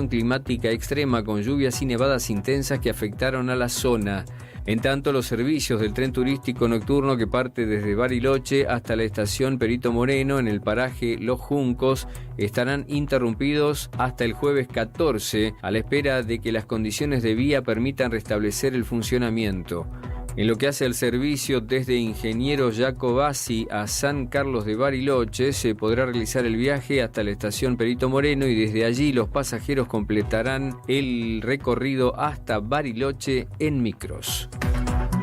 climática extrema con lluvias y nevadas intensas que afectaron a la zona. En tanto, los servicios del tren turístico nocturno que parte desde Bariloche hasta la estación Perito Moreno en el paraje Los Juncos estarán interrumpidos hasta el jueves 14 a la espera de que las condiciones de vía permitan restablecer el funcionamiento. En lo que hace al servicio desde Ingeniero Jacobasi a San Carlos de Bariloche, se podrá realizar el viaje hasta la estación Perito Moreno y desde allí los pasajeros completarán el recorrido hasta Bariloche en micros.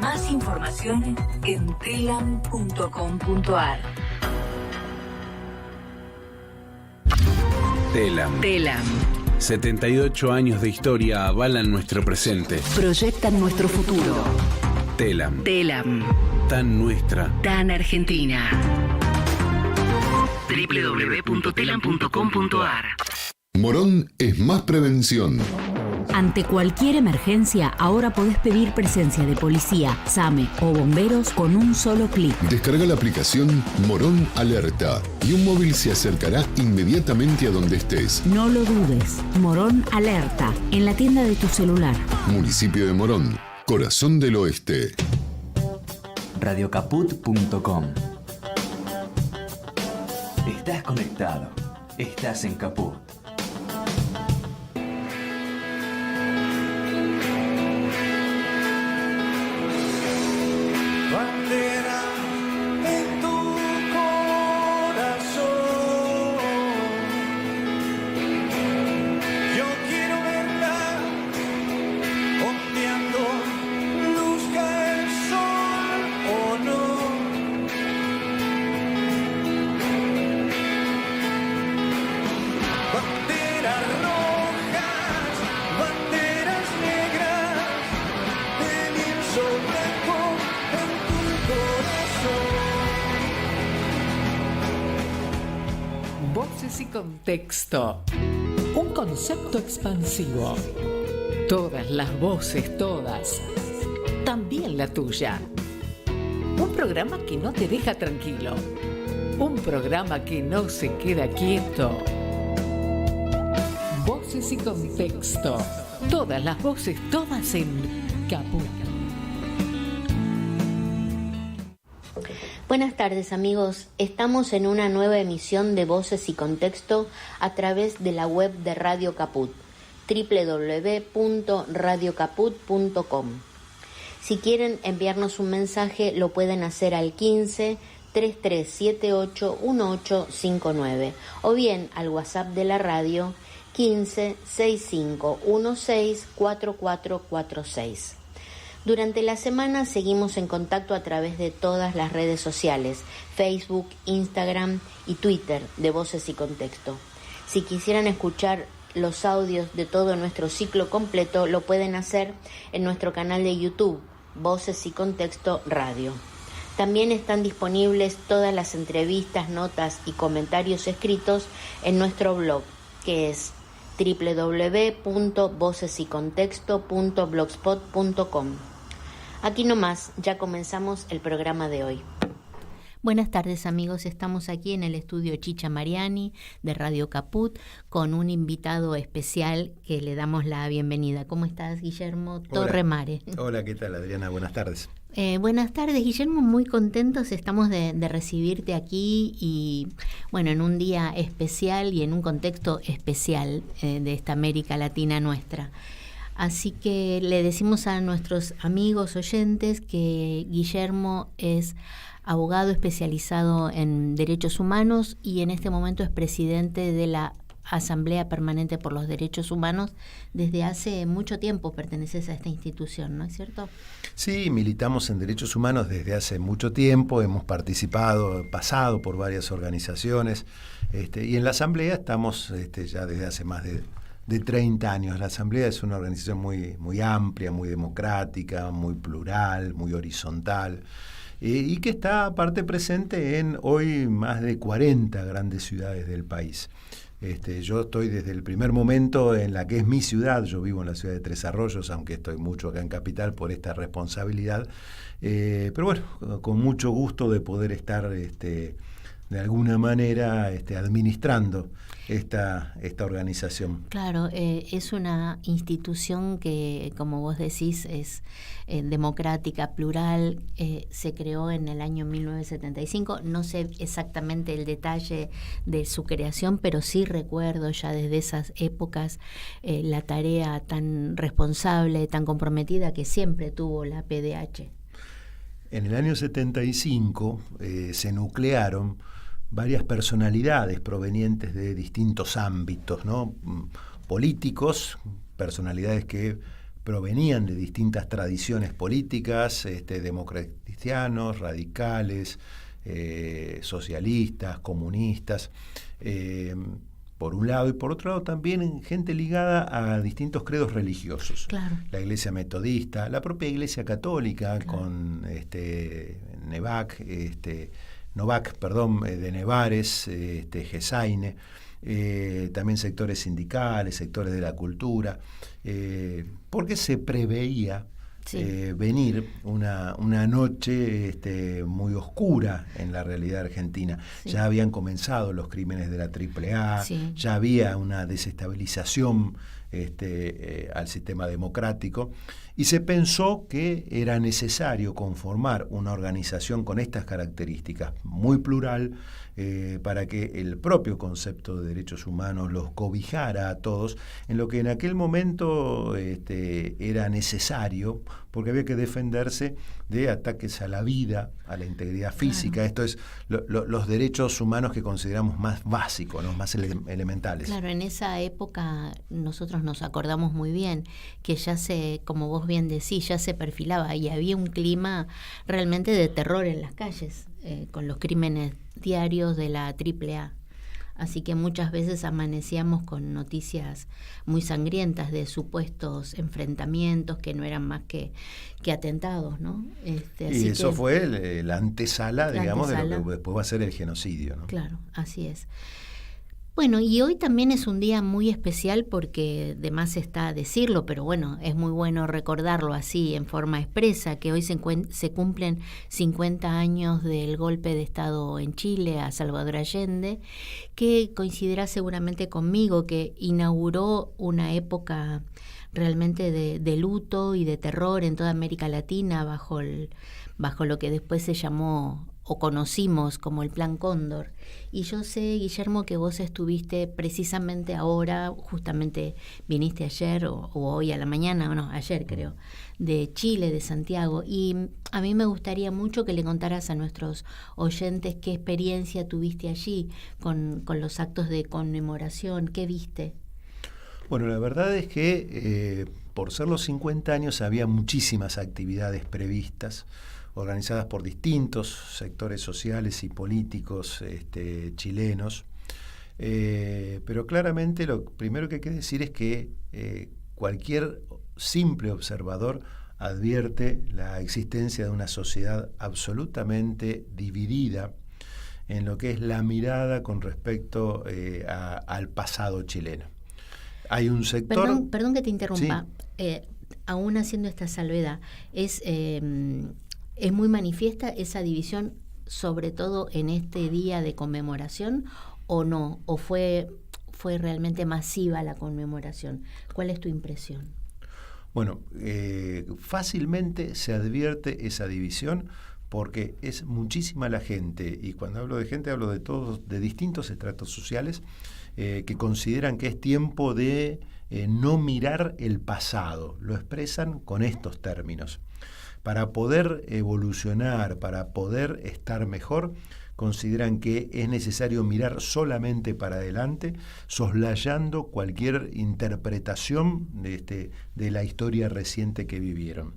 Más información en telam.com.ar. Telam. 78 años de historia avalan nuestro presente. Proyectan nuestro futuro. Telam. Tan nuestra. Tan argentina. www.telam.com.ar. Morón es más prevención. Ante cualquier emergencia, ahora podés pedir presencia de policía, SAME o bomberos con un solo clic. Descarga la aplicación Morón Alerta y un móvil se acercará inmediatamente a donde estés. No lo dudes. Morón Alerta, en la tienda de tu celular. Municipio de Morón, corazón del oeste. Radiocaput.com. Estás conectado. Estás en Caput. Bandera en tu corazón, yo quiero verla ondeando, luzca el sol o no. Banderas rojas, banderas negras, de lienzo blanco en tu corazón. Voces y contexto. Un concepto expansivo. Todas las voces, todas. También la tuya. Un programa que no te deja tranquilo. Un programa que no se queda quieto. Voces y contexto. Todas las voces, todas en Caput. Buenas tardes amigos, estamos en una nueva emisión de Voces y Contexto a través de la web de Radio Caput, www.radiocaput.com. Si quieren enviarnos un mensaje lo pueden hacer al 15 3378 1859 o bien al WhatsApp de la radio 15 6516 4446. Durante la semana seguimos en contacto a través de todas las redes sociales, Facebook, Instagram y Twitter de Voces y Contexto. Si quisieran escuchar los audios de todo nuestro ciclo completo, lo pueden hacer en nuestro canal de YouTube, Voces y Contexto Radio. También están disponibles todas las entrevistas, notas y comentarios escritos en nuestro blog, que es www.vocesycontexto.blogspot.com. Aquí nomás, ya comenzamos el programa de hoy. Buenas tardes amigos, estamos aquí en el estudio Chicha Mariani de Radio Caput con un invitado especial que le damos la bienvenida. ¿Cómo estás, Guillermo Torremare? Hola, ¿qué tal, Adriana? Buenas tardes. Buenas tardes, Guillermo, muy contentos estamos de recibirte aquí y bueno, en un día especial y en un contexto especial de esta América Latina nuestra. Así que le decimos a nuestros amigos oyentes que Guillermo es abogado especializado en derechos humanos y en este momento es presidente de la Asamblea Permanente por los Derechos Humanos. Desde hace mucho tiempo perteneces a esta institución, ¿no es cierto? Sí, militamos en derechos humanos desde hace mucho tiempo, hemos pasado por varias organizaciones y en la Asamblea estamos ya desde hace más de 30 años. La Asamblea es una organización muy amplia, muy democrática, muy plural, muy horizontal, y que está aparte presente en hoy más de 40 grandes ciudades del país. Yo estoy desde el primer momento en la que es mi ciudad, yo vivo en la ciudad de Tres Arroyos, aunque estoy mucho acá en Capital por esta responsabilidad, pero bueno, con mucho gusto de poder estar de alguna manera administrando esta organización. Claro, es una institución que, como vos decís, es democrática, plural, se creó en el año 1975, no sé exactamente el detalle de su creación, pero sí recuerdo ya desde esas épocas la tarea tan responsable, tan comprometida que siempre tuvo la PDH. En el año 75 se nuclearon varias personalidades provenientes de distintos ámbitos, ¿no? Políticos, personalidades que provenían de distintas tradiciones políticas, democracristianos, radicales, socialistas, comunistas, por un lado, y por otro lado también gente ligada a distintos credos religiosos. Claro. La Iglesia Metodista, la propia Iglesia Católica, claro, con Novak, de Nevares, Gesaine, también sectores sindicales, sectores de la cultura, porque se preveía venir una noche muy oscura en la realidad argentina. Sí. Ya habían comenzado los crímenes de la AAA, sí, ya había una desestabilización al sistema democrático, y se pensó que era necesario conformar una organización con estas características, muy plural, para que el propio concepto de derechos humanos los cobijara a todos, en lo que en aquel momento era necesario, porque había que defenderse de ataques a la vida, a la integridad física. Claro. Esto es los derechos humanos que consideramos más básicos, ¿no? Más elementales. Claro, en esa época nosotros nos acordamos muy bien que ya como vos bien decís, ya se perfilaba y había un clima realmente de terror en las calles, con los crímenes diarios de la AAA. Así que muchas veces amanecíamos con noticias muy sangrientas de supuestos enfrentamientos que no eran más que atentados, ¿no? Y eso fue la antesala, digamos, de lo que después va a ser el genocidio, ¿no? Claro, así es. Bueno, y hoy también es un día muy especial porque de más está decirlo, pero bueno, es muy bueno recordarlo así en forma expresa, que hoy se cumplen 50 años del golpe de Estado en Chile a Salvador Allende, que coincidirá seguramente conmigo, que inauguró una época realmente de luto y de terror en toda América Latina bajo lo que después se llamó o conocimos como el Plan Cóndor. Y yo sé, Guillermo, que vos estuviste precisamente ahora, justamente viniste ayer o hoy a la mañana, no, ayer creo, de Chile, de Santiago, y a mí me gustaría mucho que le contaras a nuestros oyentes qué experiencia tuviste allí con los actos de conmemoración, qué viste. Bueno, la verdad es que por ser los 50 años había muchísimas actividades previstas, organizadas por distintos sectores sociales y políticos chilenos, pero claramente lo primero que hay que decir es que cualquier simple observador advierte la existencia de una sociedad absolutamente dividida en lo que es la mirada con respecto al pasado chileno. Hay un sector... Perdón que te interrumpa, sí. Aún haciendo esta salvedad, ¿es muy manifiesta esa división, sobre todo en este día de conmemoración, o no? ¿O fue realmente masiva la conmemoración? ¿Cuál es tu impresión? Bueno, fácilmente se advierte esa división porque es muchísima la gente, y cuando hablo de gente hablo de todos, de distintos estratos sociales, que consideran que es tiempo de no mirar el pasado. Lo expresan con estos términos. Para poder evolucionar, para poder estar mejor, consideran que es necesario mirar solamente para adelante, soslayando cualquier interpretación de la historia reciente que vivieron.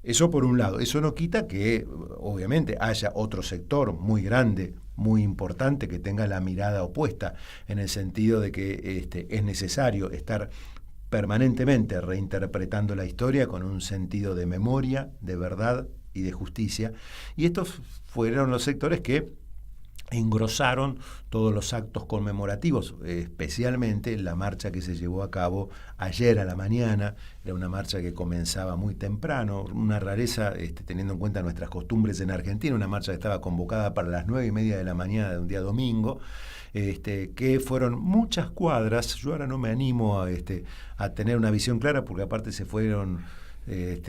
Eso por un lado. Eso no quita que, obviamente, haya otro sector muy grande, muy importante, que tenga la mirada opuesta, en el sentido de que es necesario estar permanentemente reinterpretando la historia con un sentido de memoria, de verdad y de justicia. Y estos fueron los sectores que engrosaron todos los actos conmemorativos, especialmente la marcha que se llevó a cabo ayer a la mañana. Era una marcha que comenzaba muy temprano, una rareza teniendo en cuenta nuestras costumbres en Argentina, una marcha que estaba convocada para las 9:30 de la mañana de un día domingo, que fueron muchas cuadras. Yo ahora no me animo a tener una visión clara, porque aparte se fueron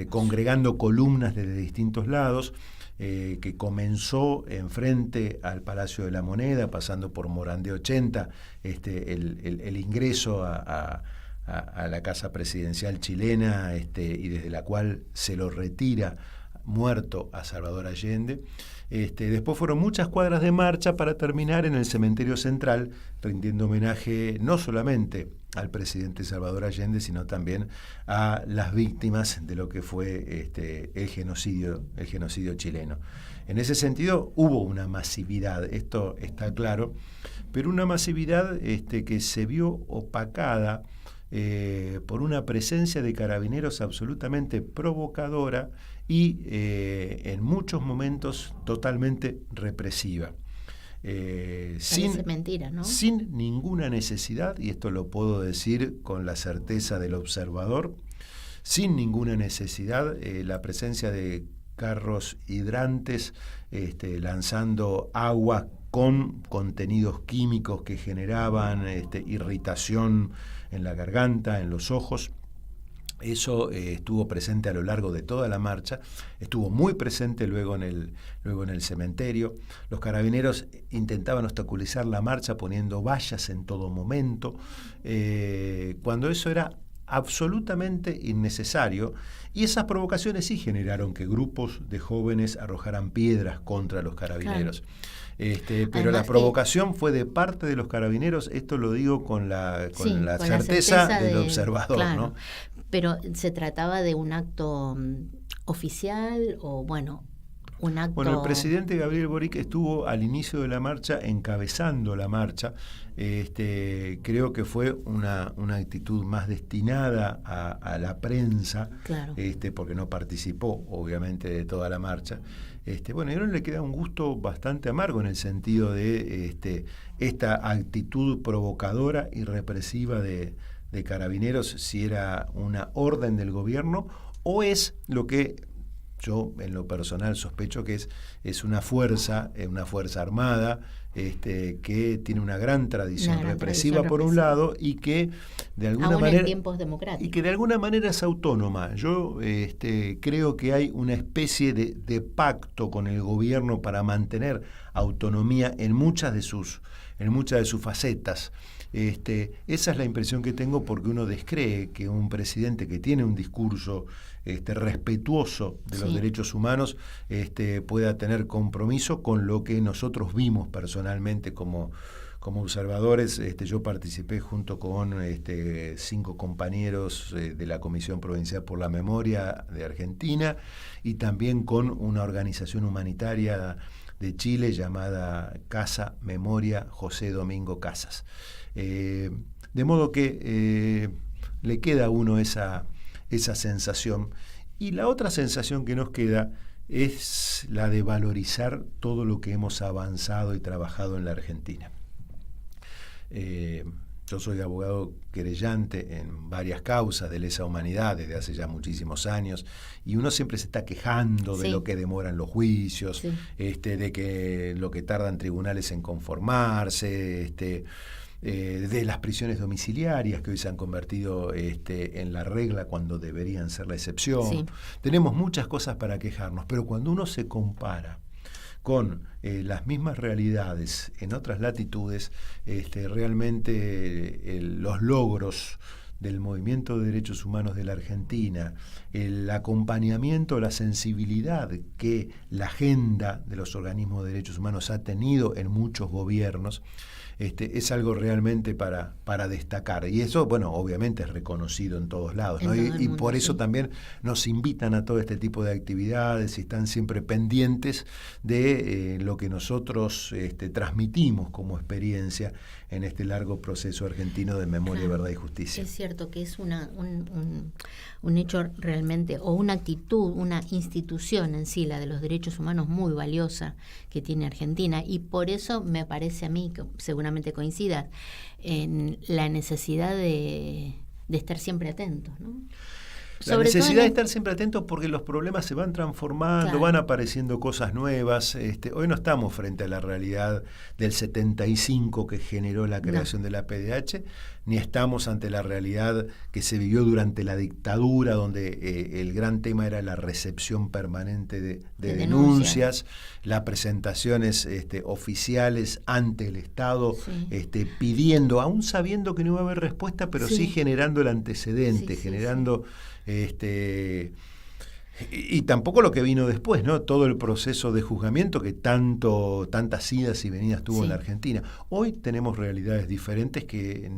congregando columnas desde distintos lados, que comenzó enfrente al Palacio de la Moneda, pasando por Morandé 80, el ingreso a la Casa Presidencial chilena, y desde la cual se lo retira muerto a Salvador Allende. Después fueron muchas cuadras de marcha para terminar en el Cementerio Central, rindiendo homenaje no solamente al presidente Salvador Allende, sino también a las víctimas de lo que fue el genocidio chileno. En ese sentido hubo una masividad, esto está claro, pero una masividad que se vio opacada por una presencia de carabineros absolutamente provocadora y en muchos momentos totalmente represiva. Parece mentira, ¿no? Sin ninguna necesidad, y esto lo puedo decir con la certeza del observador, sin ninguna necesidad, la presencia de carros hidrantes lanzando agua con contenidos químicos que generaban irritación en la garganta, en los ojos. Eso estuvo presente a lo largo de toda la marcha, estuvo muy presente luego en el cementerio. Los carabineros intentaban obstaculizar la marcha poniendo vallas en todo momento, cuando eso era absolutamente innecesario, y esas provocaciones sí generaron que grupos de jóvenes arrojaran piedras contra los carabineros. Claro. Pero además, la provocación fue de parte de los carabineros, esto lo digo con la certeza del observador, claro, ¿no? Pero ¿se trataba de un acto oficial o un acto? Bueno, el presidente Gabriel Boric estuvo al inicio de la marcha encabezando la marcha. Creo que fue una actitud más destinada a la prensa, claro, porque no participó obviamente de toda la marcha. Y ahora le queda un gusto bastante amargo en el sentido de esta actitud provocadora y represiva de carabineros, si era una orden del gobierno o es lo que yo en lo personal sospecho que es una fuerza armada, que tiene una gran tradición represiva por un lado, y que de alguna manera en tiempos democráticos, y que de alguna manera es autónoma. Yo creo que hay una especie de pacto con el gobierno para mantener autonomía en muchas de sus facetas. Esa es la impresión que tengo, porque uno descree que un presidente que tiene un discurso respetuoso de los derechos humanos pueda tener compromiso con lo que nosotros vimos personalmente como observadores. Yo participé junto con 5 compañeros de la Comisión Provincial por la Memoria de Argentina, y también con una organización humanitaria de Chile llamada Casa Memoria José Domingo Casas. De modo que le queda a uno esa sensación. Y la otra sensación que nos queda es la de valorizar todo lo que hemos avanzado y trabajado en la Argentina. Yo soy abogado querellante en varias causas de lesa humanidad desde hace ya muchísimos años, y uno siempre se está quejando de lo que demoran los juicios, de que lo que tardan tribunales en conformarse, de las prisiones domiciliarias que hoy se han convertido en la regla cuando deberían ser la excepción. Sí. Tenemos muchas cosas para quejarnos, pero cuando uno se compara con las mismas realidades en otras latitudes, realmente los logros del movimiento de derechos humanos de la Argentina, el acompañamiento, la sensibilidad que la agenda de los organismos de derechos humanos ha tenido en muchos gobiernos, es algo realmente para destacar. Y eso, bueno, obviamente es reconocido en todos lados, ¿no? Y por eso también nos invitan a todo este tipo de actividades y están siempre pendientes de lo que nosotros transmitimos como experiencia en este largo proceso argentino de memoria, verdad y justicia. Es cierto que es un hecho realmente, o una actitud, una institución en sí, la de los derechos humanos, muy valiosa que tiene Argentina, y por eso me parece a mí, que seguramente coincidas, en la necesidad de estar siempre atentos, ¿no? La necesidad de estar siempre atentos porque los problemas se van transformando, van apareciendo cosas nuevas. Hoy no estamos frente a la realidad del 75 que generó la creación de la PDH, ni estamos ante la realidad que se vivió durante la dictadura, donde el gran tema era la recepción permanente de denuncias, las presentaciones oficiales ante el Estado, pidiendo, aún sabiendo que no iba a haber respuesta, pero sí generando el antecedente, generando... Y tampoco lo que vino después, ¿no? Todo el proceso de juzgamiento que tantas idas y venidas tuvo en la Argentina. Hoy tenemos realidades diferentes que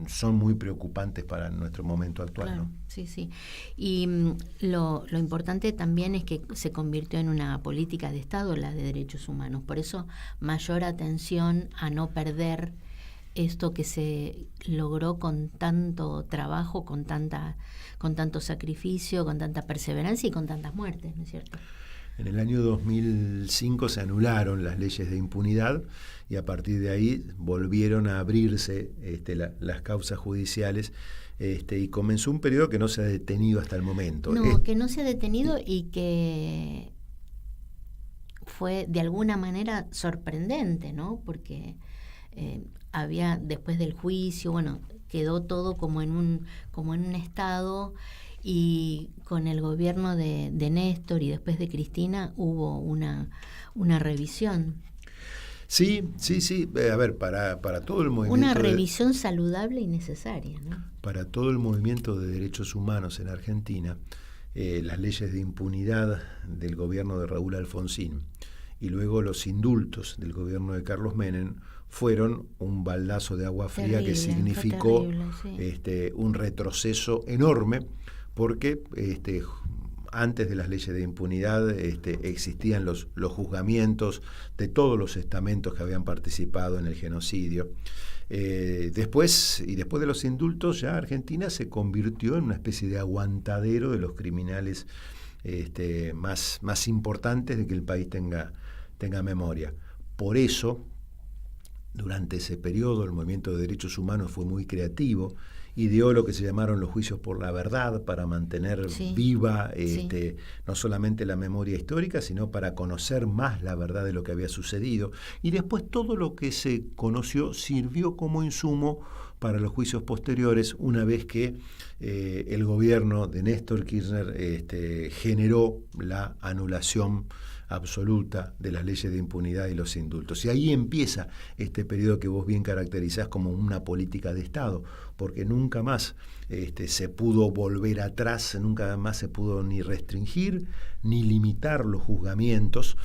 son muy preocupantes para nuestro momento actual, claro, ¿no? Sí. Y lo importante también es que se convirtió en una política de Estado la de derechos humanos. Por eso, mayor atención a no perder esto que se logró con tanto trabajo, con tanto sacrificio, con tanta perseverancia y con tantas muertes, ¿no es cierto? En el año 2005 se anularon las leyes de impunidad y a partir de ahí volvieron a abrirse las causas judiciales y comenzó un periodo que no se ha detenido hasta el momento. Que no se ha detenido y que fue de alguna manera sorprendente, ¿no? Porque había, después del juicio, quedó todo como en un estado, y con el gobierno de Néstor y después de Cristina hubo una revisión. Sí. A ver, para todo el movimiento... Una revisión saludable y necesaria, ¿no? Para todo el movimiento de derechos humanos en Argentina, las leyes de impunidad del gobierno de Raúl Alfonsín y luego los indultos del gobierno de Carlos Menem fueron un baldazo de agua fría que significó un retroceso enorme, porque antes de las leyes de impunidad existían los juzgamientos de todos los estamentos que habían participado en el genocidio. Después de los indultos, ya Argentina se convirtió en una especie de aguantadero de los criminales más importantes de que el país tenga memoria. Por eso, durante ese periodo, el movimiento de derechos humanos fue muy creativo, ideó lo que se llamaron los juicios por la verdad para mantener viva no solamente la memoria histórica, sino para conocer más la verdad de lo que había sucedido. Y después todo lo que se conoció sirvió como insumo para los juicios posteriores, una vez que el gobierno de Néstor Kirchner generó la anulación absoluta de las leyes de impunidad y los indultos. Y ahí empieza este periodo que vos bien caracterizás como una política de Estado, porque nunca más se pudo volver atrás, nunca más se pudo ni restringir ni limitar los juzgamientos.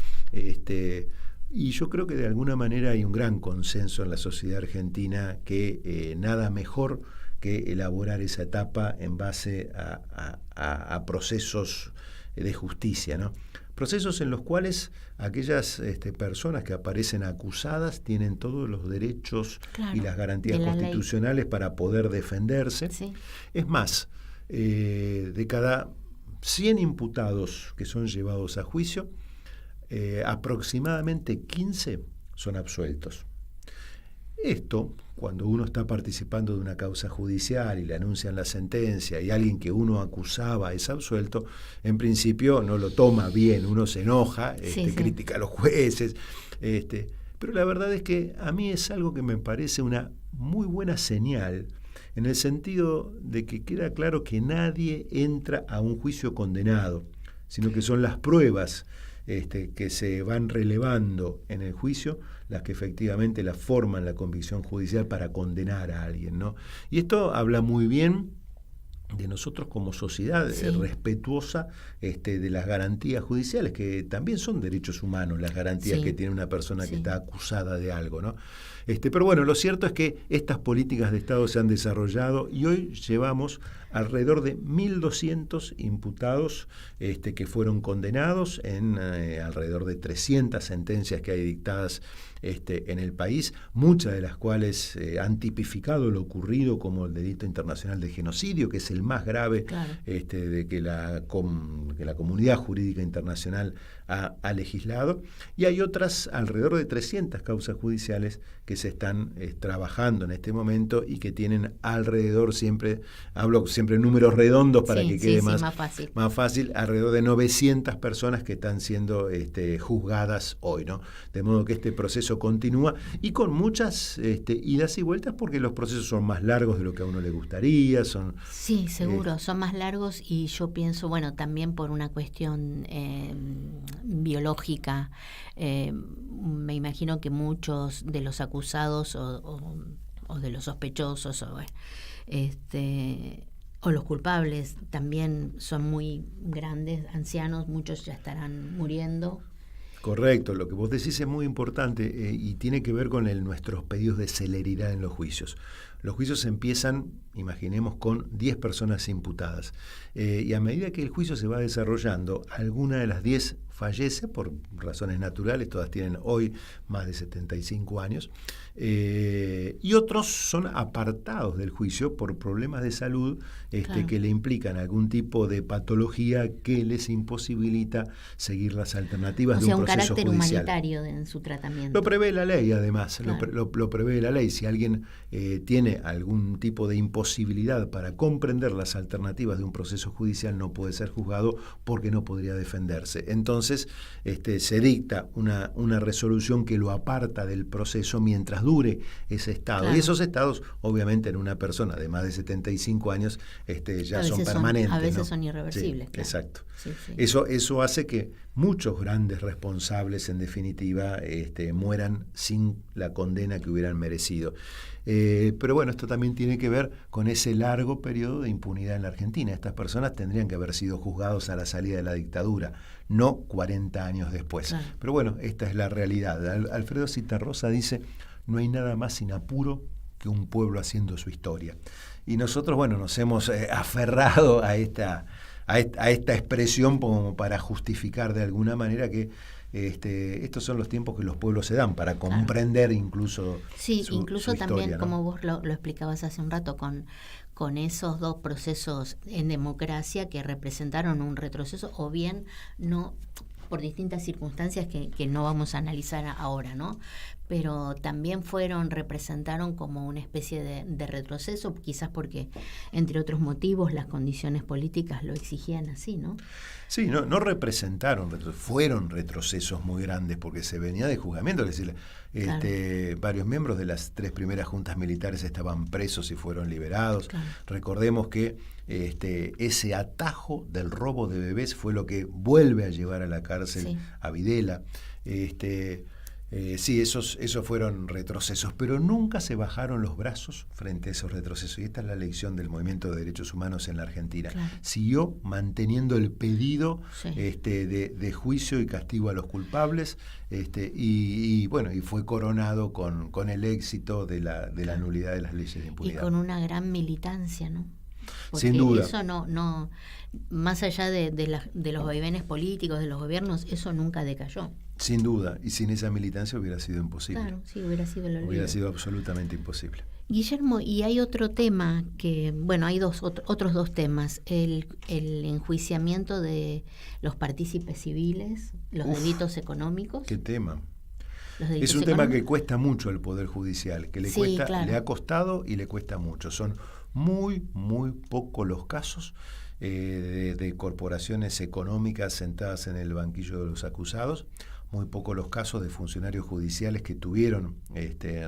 Y yo creo que de alguna manera hay un gran consenso en la sociedad argentina que nada mejor que elaborar esa etapa en base a procesos de justicia, ¿no? Procesos en los cuales aquellas personas que aparecen acusadas tienen todos los derechos y las garantías constitucionales para poder defenderse. Es más, de cada 100 imputados que son llevados a juicio, aproximadamente 15 son absueltos. Esto, cuando uno está participando de una causa judicial y le anuncian la sentencia y alguien que uno acusaba es absuelto, en principio no lo toma bien, uno se enoja, critica a los jueces, pero la verdad es que a mí es algo que me parece una muy buena señal, en el sentido de que queda claro que nadie entra a un juicio condenado, sino que son las pruebas que se van relevando en el juicio las que efectivamente la forman la convicción judicial para condenar a alguien, ¿no? Y esto habla muy bien de nosotros como sociedad respetuosa de las garantías judiciales, que también son derechos humanos, las garantías que tiene una persona que está acusada de algo, ¿no? Pero bueno, lo cierto es que estas políticas de Estado se han desarrollado y hoy llevamos alrededor de 1.200 imputados que fueron condenados en alrededor de 300 sentencias que hay dictadas en el país, muchas de las cuales han tipificado lo ocurrido como el delito internacional de genocidio, que es el más grave de que la comunidad jurídica internacional ha legislado, y hay otras alrededor de 300 causas judiciales que se están trabajando en este momento y que tienen alrededor, hablo siempre en números redondos para que quede más fácil, alrededor de 900 personas que están siendo juzgadas hoy, ¿no? De modo que este proceso continúa y con muchas idas y vueltas, porque los procesos son más largos de lo que a uno le gustaría. Sí, seguro, son más largos, y yo pienso, bueno, también por una cuestión biológica, me imagino que muchos de los acusados o de los sospechosos o los culpables también son muy grandes, ancianos, muchos ya estarán muriendo. Correcto, lo que vos decís es muy importante y tiene que ver con nuestros pedidos de celeridad en los juicios. Los juicios empiezan, imaginemos, con 10 personas imputadas. Y a medida que el juicio se va desarrollando, alguna de las 10 fallece por razones naturales, todas tienen hoy más de 75 años, y otros son apartados del juicio por problemas de salud que le implican algún tipo de patología que les imposibilita seguir las alternativas de un proceso judicial. O sea, un carácter humanitario en su tratamiento. Lo prevé la ley, además, lo prevé la ley. Si alguien tiene algún tipo de imposibilidad para comprender las alternativas de un proceso judicial, no puede ser juzgado porque no podría defenderse. Entonces, se dicta una resolución que lo aparta del proceso mientras dure ese estado. Claro. Y esos estados, obviamente, en una persona de más de 75 años ya son permanentes. A veces son irreversibles. Sí, claro. Exacto. Sí. Eso hace que muchos grandes responsables, en definitiva, mueran sin la condena que hubieran merecido. Pero bueno, esto también tiene que ver con ese largo periodo de impunidad en la Argentina. Estas personas tendrían que haber sido juzgados a la salida de la dictadura, no 40 años después. Claro. Pero bueno, esta es la realidad. Alfredo Zitarrosa dice: no hay nada más sin apuro que un pueblo haciendo su historia. Y nosotros, bueno, nos hemos aferrado a esta expresión como para justificar de alguna manera que estos son los tiempos que los pueblos se dan para comprender incluso incluso su también historia, ¿no? Como vos lo explicabas hace un rato, con esos dos procesos en democracia que representaron un retroceso, o bien no, por distintas circunstancias que no vamos a analizar ahora, ¿no? Pero también representaron como una especie de retroceso, quizás porque, entre otros motivos, las condiciones políticas lo exigían así, ¿no? Sí, no representaron, fueron retrocesos muy grandes, porque se venía de juzgamiento, es decir, varios miembros de las 3 primeras juntas militares estaban presos y fueron liberados. Claro. Recordemos que ese atajo del robo de bebés fue lo que vuelve a llevar a la cárcel a Videla. Sí, esos fueron retrocesos, pero nunca se bajaron los brazos frente a esos retrocesos. Y esta es la lección del movimiento de derechos humanos en la Argentina. Claro. Siguió manteniendo el pedido de juicio y castigo a los culpables, y fue coronado con el éxito de la nulidad de las leyes de impunidad. Y con una gran militancia, ¿no? Porque sin duda. Eso no más allá de los vaivenes políticos, de los gobiernos, eso nunca decayó. Sin duda, y sin esa militancia hubiera sido imposible. Claro, sí, hubiera sido el olvido. Hubiera sido absolutamente imposible. Guillermo, y hay otro tema hay otros dos temas: el enjuiciamiento de los partícipes civiles, los delitos económicos. ¿Qué tema? Es un tema que cuesta mucho al Poder Judicial, que le ha costado y le cuesta mucho. Son muy, muy pocos los casos de corporaciones económicas sentadas en el banquillo de los acusados, muy pocos los casos de funcionarios judiciales que tuvieron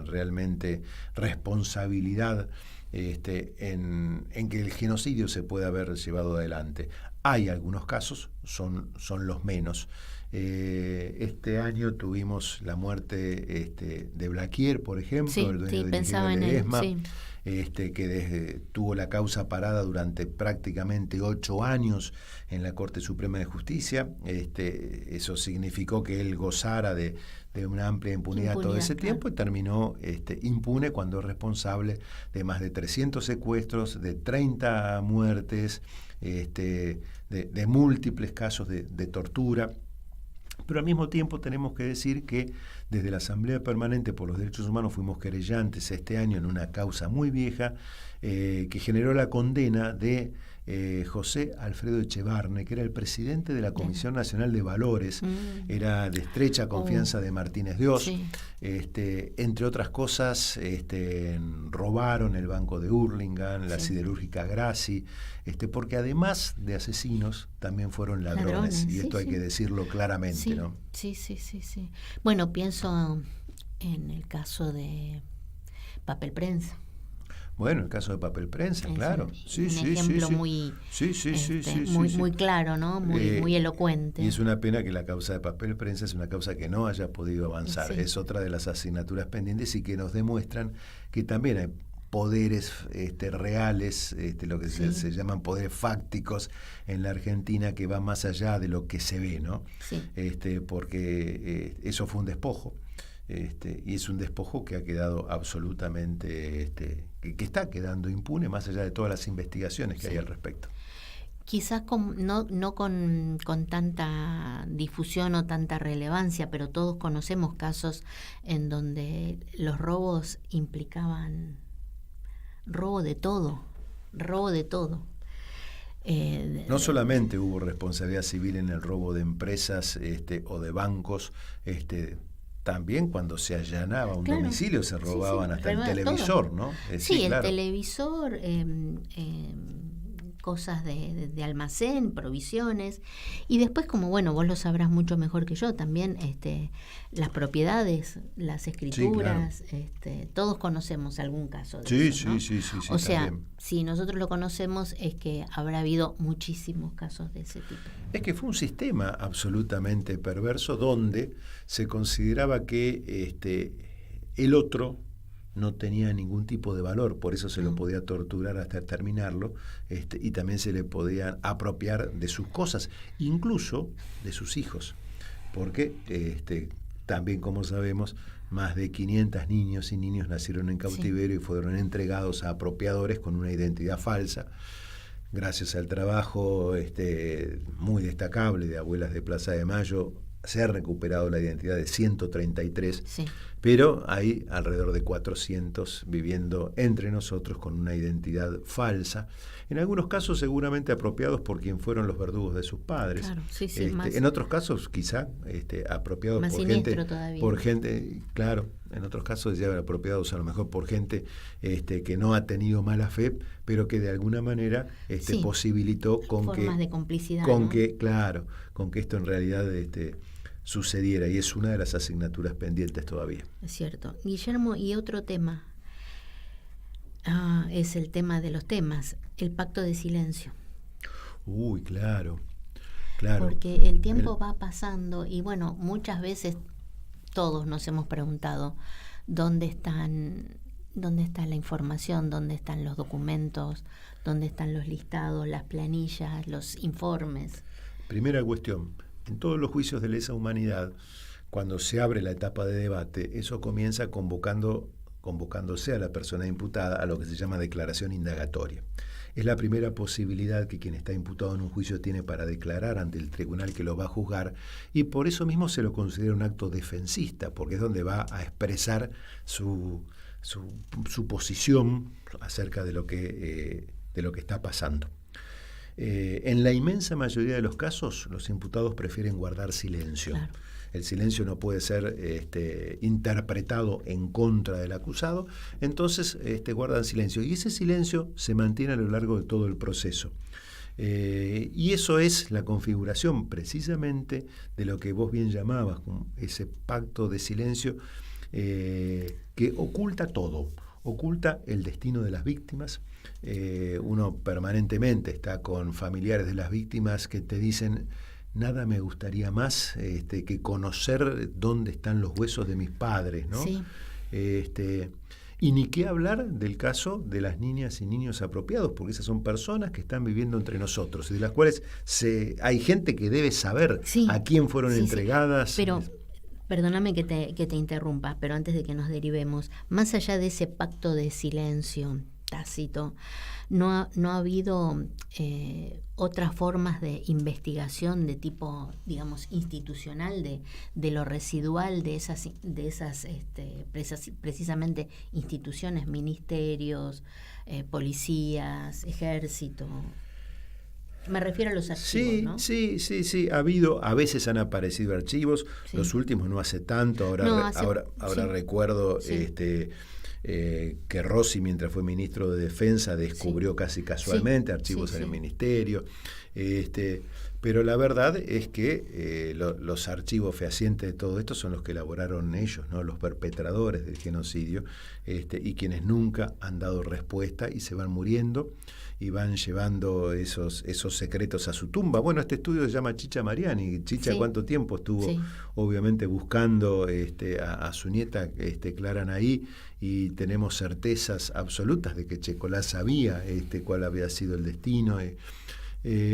realmente responsabilidad en que el genocidio se pueda haber llevado adelante. Hay algunos casos, son los menos. Este año tuvimos la muerte de Blaquier, por ejemplo, el dueño del ingenio Ledesma, que tuvo la causa parada durante prácticamente 8 años en la Corte Suprema de Justicia. Eso significó que él gozara de una amplia impunidad todo ese tiempo, y terminó impune cuando es responsable de más de 300 secuestros, de 30 muertes, de múltiples casos de tortura. Pero al mismo tiempo tenemos que decir que desde la Asamblea Permanente por los Derechos Humanos fuimos querellantes este año en una causa muy vieja que generó la condena de José Alfredo Echevarne, que era el presidente de la Comisión Nacional de Valores, era de estrecha confianza de Martínez de Oz. Entre otras cosas, robaron el banco de Hurlingham, la siderúrgica Graci, porque además de asesinos también fueron ladrones, y esto hay que decirlo claramente, ¿no? Sí. Bueno, pienso en el caso de Papel Prensa. Bueno, el caso de Papel Prensa, claro. Un ejemplo muy claro, ¿no? Muy elocuente. Y es una pena que la causa de Papel Prensa es una causa que no haya podido avanzar. Es otra de las asignaturas pendientes y que nos demuestran que también hay poderes reales, lo que se llaman poderes fácticos en la Argentina, que va más allá de lo que se ve, ¿no? Porque eso fue un despojo. Y es un despojo que ha quedado absolutamente, que está quedando impune más allá de todas las investigaciones que hay al respecto. Quizás no con tanta difusión o tanta relevancia, pero todos conocemos casos en donde los robos implicaban robo de todo. No solamente hubo responsabilidad civil en el robo de empresas o de bancos, también cuando se allanaba un domicilio se robaban hasta el televisor, todo, ¿no? El televisor, cosas de almacén, provisiones, y después, como vos lo sabrás mucho mejor que yo, también las propiedades, las escrituras, todos conocemos algún caso de eso, ¿no? Sí, o sea, también. Si nosotros lo conocemos es que habrá habido muchísimos casos de ese tipo. Es que fue un sistema absolutamente perverso donde se consideraba que el otro no tenía ningún tipo de valor, por eso se lo podía torturar hasta terminarlo, y también se le podía apropiar de sus cosas, incluso de sus hijos, porque también, como sabemos, más de 500 niños y niños nacieron en cautiverio y fueron entregados a apropiadores con una identidad falsa. Gracias al trabajo muy destacable de Abuelas de Plaza de Mayo, se ha recuperado la identidad de 133, pero hay alrededor de 400 viviendo entre nosotros con una identidad falsa, en algunos casos seguramente apropiados por quien fueron los verdugos de sus padres. Claro, en otros casos quizá apropiados más por gente, claro, en otros casos ya apropiados a lo mejor por gente que no ha tenido mala fe, pero que de alguna manera posibilitó formas de complicidad, con que esto en realidad sucediera, y es una de las asignaturas pendientes todavía. Es cierto. Guillermo, y otro tema es el tema de los temas, el pacto de silencio. Uy, claro. Porque el tiempo va pasando y muchas veces todos nos hemos preguntado ¿dónde está la información? ¿Dónde están los documentos? ¿Dónde están los listados, las planillas, los informes? Primera cuestión. En todos los juicios de lesa humanidad, cuando se abre la etapa de debate, eso comienza convocándose a la persona imputada a lo que se llama declaración indagatoria. Es la primera posibilidad que quien está imputado en un juicio tiene para declarar ante el tribunal que lo va a juzgar, y por eso mismo se lo considera un acto defensista, porque es donde va a expresar su posición acerca de lo que está pasando. En la inmensa mayoría de los casos, los imputados prefieren guardar silencio. Claro. El silencio no puede ser interpretado en contra del acusado, entonces guardan silencio. Y ese silencio se mantiene a lo largo de todo el proceso. Y eso es la configuración precisamente de lo que vos bien llamabas, ese pacto de silencio que oculta todo. oculta el destino de las víctimas. Uno permanentemente está con familiares de las víctimas que te dicen: nada me gustaría más que conocer dónde están los huesos de mis padres, ¿no? Sí. Y ni qué hablar del caso de las niñas y niños apropiados, porque esas son personas que están viviendo entre nosotros y de las cuales hay gente que debe saber a quién fueron entregadas. Sí. Pero perdóname que te interrumpa, pero antes de que nos derivemos, más allá de ese pacto de silencio tácito, no ha habido otras formas de investigación de tipo, digamos, institucional, de lo residual de esas precisamente instituciones, ministerios, policías, ejército. Me refiero a los archivos, ¿no? Sí, ha habido, a veces han aparecido archivos, los últimos no hace tanto, ahora recuerdo que Rossi, mientras fue ministro de Defensa, descubrió casi casualmente archivos en el ministerio, pero la verdad es que los archivos fehacientes de todo esto son los que elaboraron ellos, ¿no? Los perpetradores del genocidio, y quienes nunca han dado respuesta y se van muriendo y van llevando esos secretos a su tumba. Bueno, este estudio se llama Chicha Mariani. Chicha, ¿cuánto tiempo estuvo obviamente buscando a su nieta Clara Naí? Y tenemos certezas absolutas de que Checolá sabía cuál había sido el destino.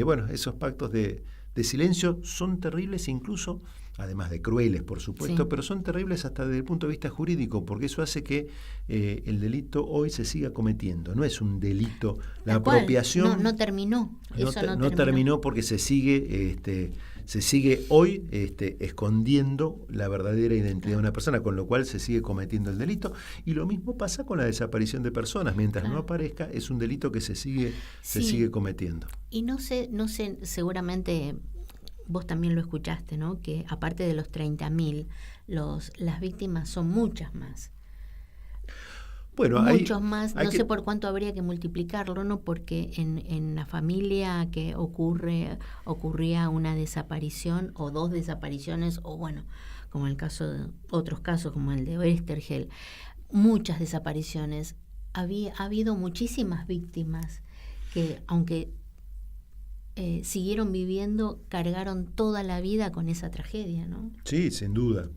Bueno, esos pactos de silencio son terribles, incluso, además de crueles, por supuesto, pero son terribles hasta desde el punto de vista jurídico, porque eso hace que el delito hoy se siga cometiendo. No es un delito, la apropiación no terminó. No terminó porque se sigue hoy escondiendo la verdadera identidad de una persona, con lo cual se sigue cometiendo el delito. Y lo mismo pasa con la desaparición de personas. Mientras no aparezca, es un delito que se sigue cometiendo. Y no sé, seguramente vos también lo escuchaste, ¿no? Que aparte de los 30.000, las víctimas son muchas más. Bueno, muchos más, no sé por cuánto habría que multiplicarlo, ¿no? Porque en la familia que ocurría una desaparición o dos desapariciones, o bueno, como el caso de otros casos como el de Oesterheld, muchas desapariciones, ha habido muchísimas víctimas que, aunque siguieron viviendo, cargaron toda la vida con esa tragedia, ¿no? Sí, sin duda.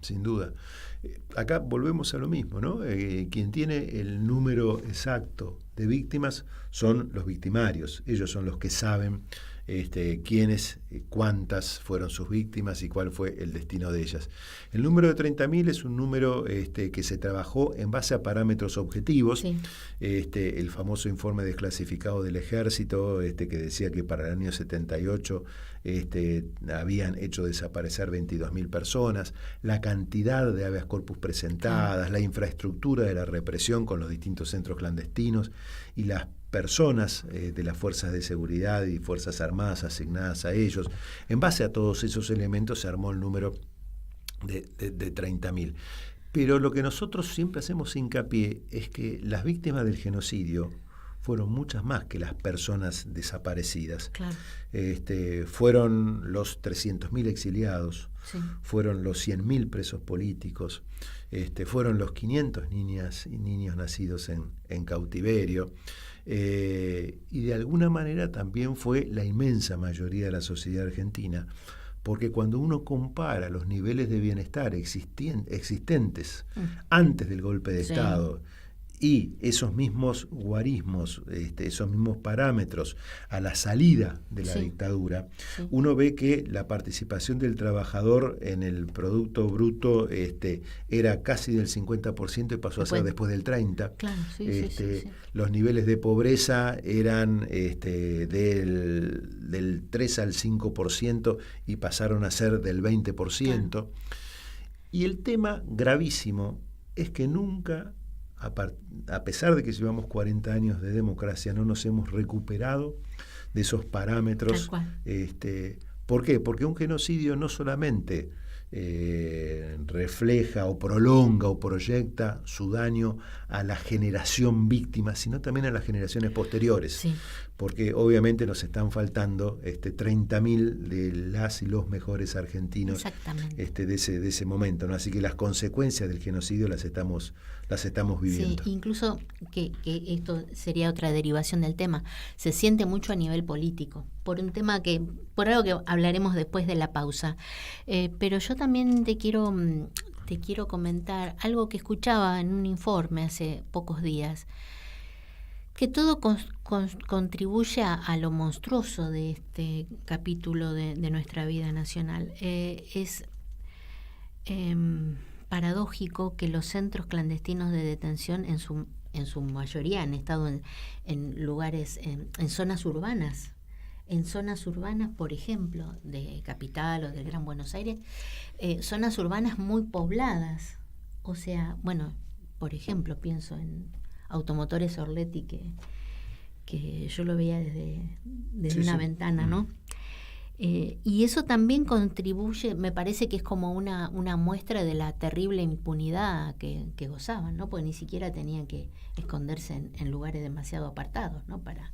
Acá volvemos a lo mismo, ¿no? Quien tiene el número exacto de víctimas son los victimarios. Ellos son los que saben quiénes, cuántas fueron sus víctimas y cuál fue el destino de ellas. El número de 30.000 es un número que se trabajó en base a parámetros objetivos. El famoso informe desclasificado del Ejército, que decía que para el año 78 habían hecho desaparecer 22.000 personas, la cantidad de habeas corpus presentadas, la infraestructura de la represión con los distintos centros clandestinos y las personas de las fuerzas de seguridad y fuerzas armadas asignadas a ellos. En base a todos esos elementos se armó el número de 30.000. Pero lo que nosotros siempre hacemos hincapié es que las víctimas del genocidio fueron muchas más que las personas desaparecidas. Claro. Fueron los 300.000 exiliados, fueron los 100.000 presos políticos, fueron los 500 niñas y niños nacidos en cautiverio, y de alguna manera también fue la inmensa mayoría de la sociedad argentina, porque cuando uno compara los niveles de bienestar existentes antes del golpe de Estado y esos mismos guarismos, esos mismos parámetros a la salida de la dictadura, uno ve que la participación del trabajador en el Producto Bruto era casi del 50% y pasó a ser después del 30%. Claro, los niveles de pobreza eran del 3 al 5% y pasaron a ser del 20%. Claro. Y el tema gravísimo es que nunca, a pesar de que llevamos 40 años de democracia, no nos hemos recuperado de esos parámetros. ¿Por qué? Porque un genocidio no solamente refleja o prolonga o proyecta su daño a la generación víctima, sino también a las generaciones posteriores. Sí. Porque obviamente nos están faltando 30.000 de las y los mejores argentinos de ese momento, ¿no? Así que las consecuencias del genocidio las estamos viviendo. Sí, incluso que esto sería otra derivación del tema, se siente mucho a nivel político, por algo que hablaremos después de la pausa. Pero yo también te quiero comentar algo que escuchaba en un informe hace pocos días, que todo contribuye a lo monstruoso de este capítulo de nuestra vida nacional. Es paradójico que los centros clandestinos de detención en su mayoría han estado en lugares, en zonas urbanas. En zonas urbanas, por ejemplo, de Capital o del Gran Buenos Aires, zonas urbanas muy pobladas. O sea, bueno, por ejemplo, pienso en Automotores Orletti, que yo lo veía desde una ventana, ¿no? Y eso también contribuye, me parece que es como una muestra de la terrible impunidad que gozaban, ¿no? Porque ni siquiera tenían que esconderse en lugares demasiado apartados, ¿no? Para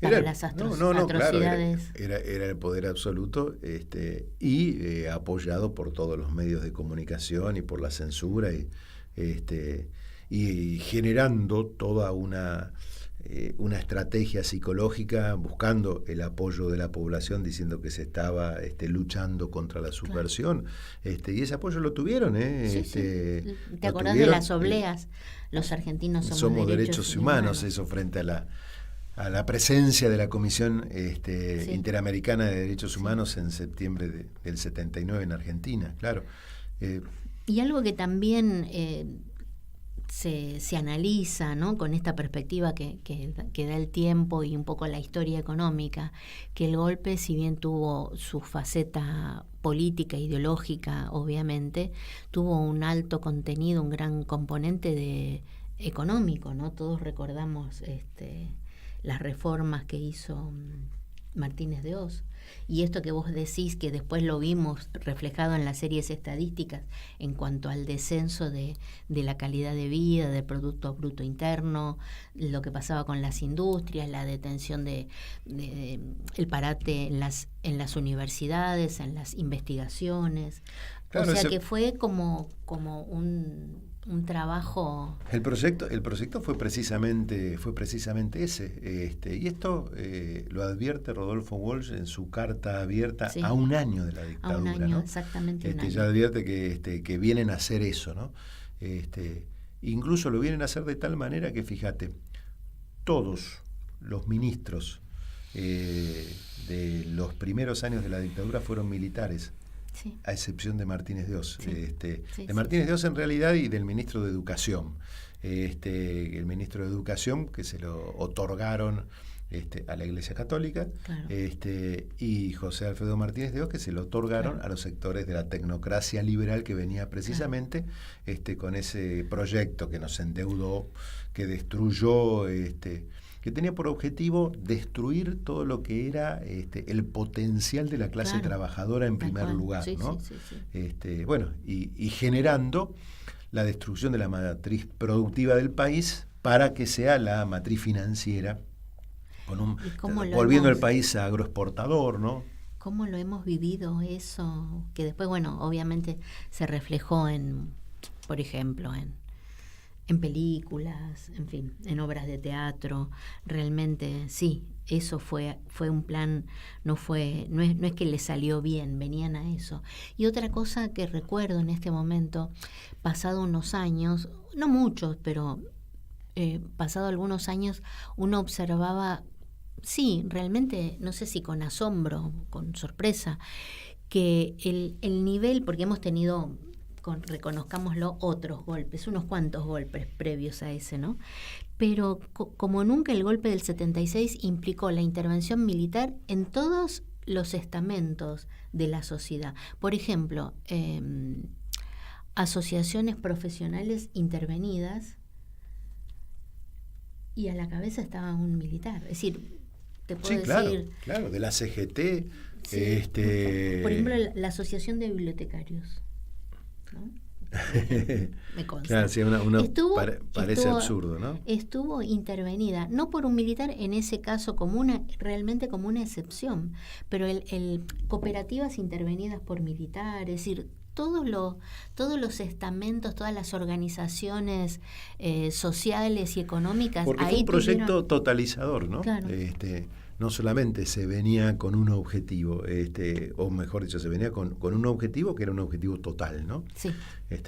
las atrocidades. Claro, era el poder absoluto, y apoyado por todos los medios de comunicación y por la censura y generando toda una estrategia psicológica, buscando el apoyo de la población, diciendo que se estaba luchando contra la subversión. Claro. Y ese apoyo lo tuvieron. ¿Te acordás de las obleas? Los argentinos somos derechos humanos. Eso frente a la presencia de la Comisión Interamericana de Derechos Humanos en septiembre del 79 en Argentina, claro. Y algo que también se analiza, ¿no? Con esta perspectiva que da el tiempo y un poco la historia económica, que el golpe, si bien tuvo su faceta política, ideológica, obviamente, tuvo un alto contenido, un gran componente económico, ¿no? Todos recordamos las reformas que hizo Martínez de Hoz. Y esto que vos decís, que después lo vimos reflejado en las series estadísticas en cuanto al descenso de la calidad de vida, del Producto Bruto Interno, lo que pasaba con las industrias, la detención el parate en las universidades, en las investigaciones. Claro, o sea que fue como un trabajo. El proyecto fue precisamente ese, y esto lo advierte Rodolfo Walsh en su carta abierta a un año de la dictadura, a un año, ¿no? Exactamente un año. Ya advierte que vienen a hacer eso, ¿no? Incluso lo vienen a hacer de tal manera que, fíjate, todos los ministros de los primeros años de la dictadura fueron militares. Sí. A excepción de Martínez de Hoz. Martínez de Hoz en realidad, y del ministro de Educación. El ministro de Educación, que se lo otorgaron a la Iglesia Católica, claro. Y José Alfredo Martínez de Hoz, que se lo otorgaron a los sectores de la tecnocracia liberal que venía precisamente con ese proyecto que nos endeudó, que destruyó, que tenía por objetivo destruir todo lo que era el potencial de la clase trabajadora en primer lugar, ¿no? Sí. Bueno, y generando la destrucción de la matriz productiva del país para que sea la matriz financiera, volviendo el país agroexportador, ¿no? ¿Cómo lo hemos vivido eso? Que después, bueno, obviamente se reflejó por ejemplo, en películas, en fin, en obras de teatro. Realmente sí, eso fue un plan, no es que le salió bien, venían a eso. Y otra cosa que recuerdo en este momento, pasado unos años, no muchos, pero pasado algunos años, uno observaba, sí, realmente, no sé si con asombro, con sorpresa, que el nivel, porque hemos tenido, reconozcámoslo, otros golpes, unos cuantos golpes previos a ese, ¿no? Pero como nunca, el golpe del 76 implicó la intervención militar en todos los estamentos de la sociedad. Por ejemplo, asociaciones profesionales intervenidas, y a la cabeza estaba un militar. Es decir, te puedo decir... Claro, de la CGT... Sí. Por ejemplo, la Asociación de Bibliotecarios, ¿no? Me consta. Claro, sí, parece absurdo, ¿no? Estuvo intervenida, no por un militar, en ese caso realmente como una excepción, pero cooperativas intervenidas por militares, es decir, todos los estamentos, todas las organizaciones sociales y económicas. Porque fue un proyecto totalizador, ¿no? Claro. No solamente se venía con un objetivo, o mejor dicho, se venía con un objetivo que era un objetivo total, ¿no? Sí.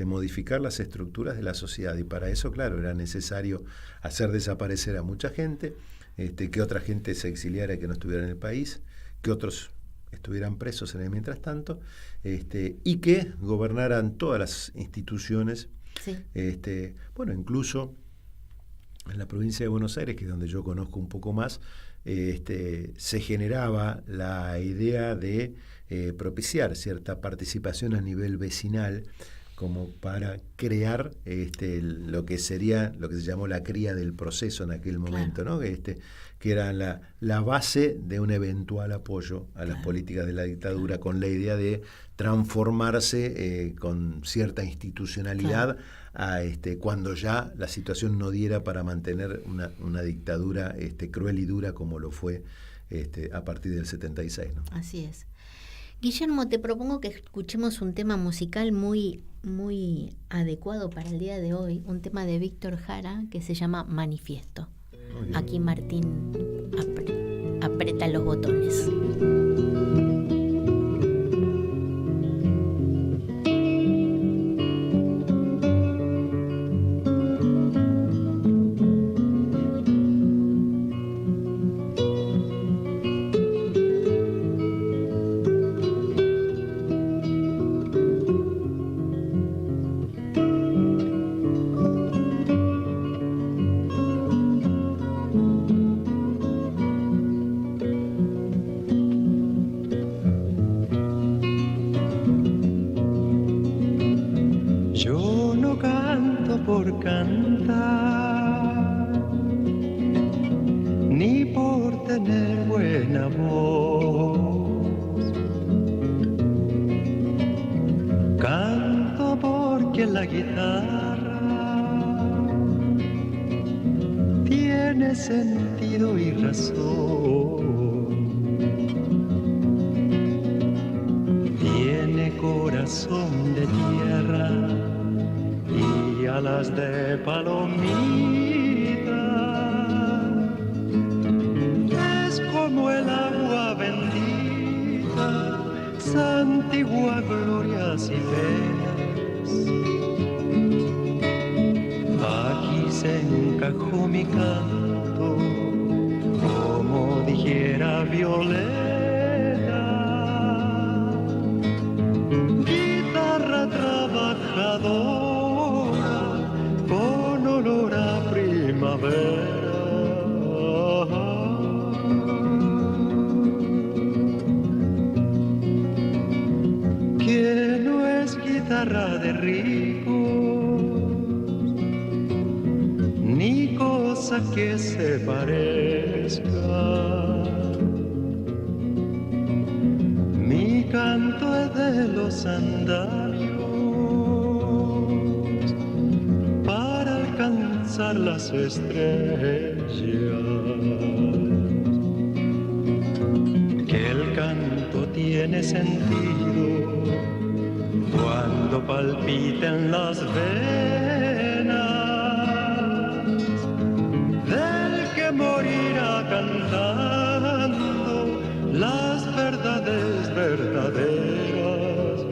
Modificar las estructuras de la sociedad, y para eso, claro, era necesario hacer desaparecer a mucha gente, que otra gente se exiliara y que no estuviera en el país, que otros estuvieran presos en el mientras tanto, y que gobernaran todas las instituciones. Sí. Incluso en la provincia de Buenos Aires, que es donde yo conozco un poco más, se generaba la idea de propiciar cierta participación a nivel vecinal, como para crear lo que se llamó la cría del proceso en aquel momento, claro, ¿no? Que era la base de un eventual apoyo a las políticas de la dictadura, con la idea de transformarse con cierta institucionalidad, cuando ya la situación no diera para mantener una dictadura cruel y dura como lo fue a partir del 76, ¿no? Así es. Guillermo, te propongo que escuchemos un tema musical muy, muy adecuado para el día de hoy, un tema de Víctor Jara que se llama Manifiesto. Aquí Martín aprieta los botones. Que se parezca. Mi canto es de los andamios para alcanzar las estrellas. Que el canto tiene sentido cuando palpiten las venas. Morirá cantando las verdades verdaderas,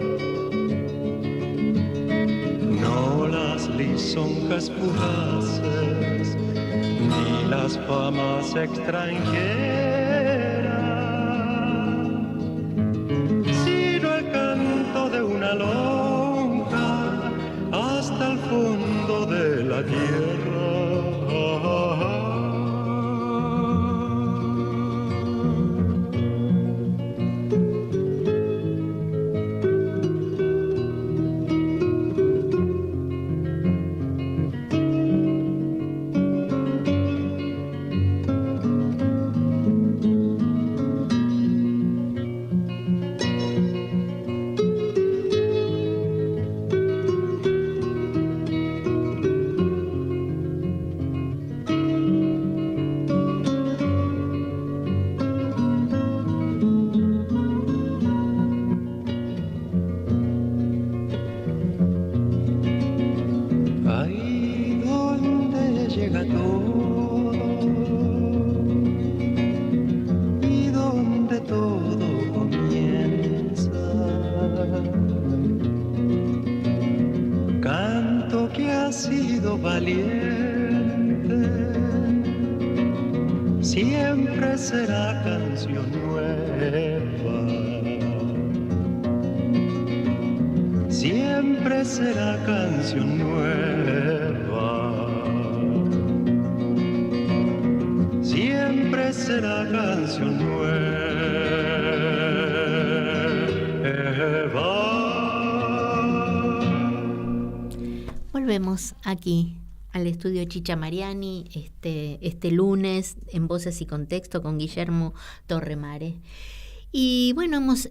no las lisonjas fugaces ni las famas extranjeras, sino el canto de una lonja hasta el fondo de la tierra. valiente, siempre será canción nueva, siempre será canción nueva, siempre será canción nueva. Volvemos aquí al estudio Chicha Mariani este lunes en Voces y Contexto con Guillermo Torremare. Y bueno, hemos